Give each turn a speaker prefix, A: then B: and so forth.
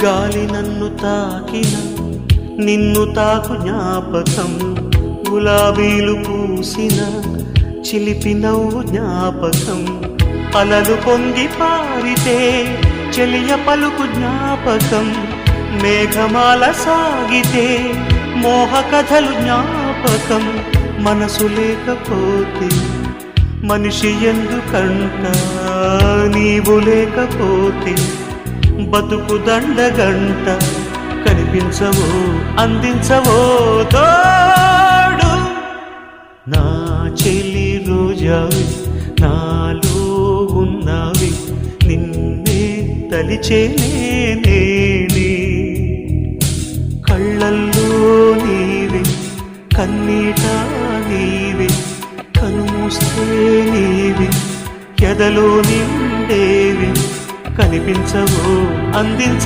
A: గాలి నన్ను తాకిన నిన్ను తాకు జ్ఞాపకం, గులాబీలు పూసిన చిలిపి నవ్వు జ్ఞాపకం, అలలు పొంగి పారితే చెలియ పలుకు జ్ఞాపకం, మేఘమాల సాగితే మోహ కథలు జ్ఞాపకం. మనసు లేకపోతే మనిషి ఎందుకంట, నీవు లేకపోతే బతుకు దండగంట. కనిపించవో అందించవో తోడు, నా చెలి రోజావి నాలో ఉన్నవి, నిన్నే తలిచేనే కళ్ళల్లో నీవే కన్నీట నీవే, కనుమూస్తే నీవే ఎదలో నిండేవి. కనిపించవో అందించ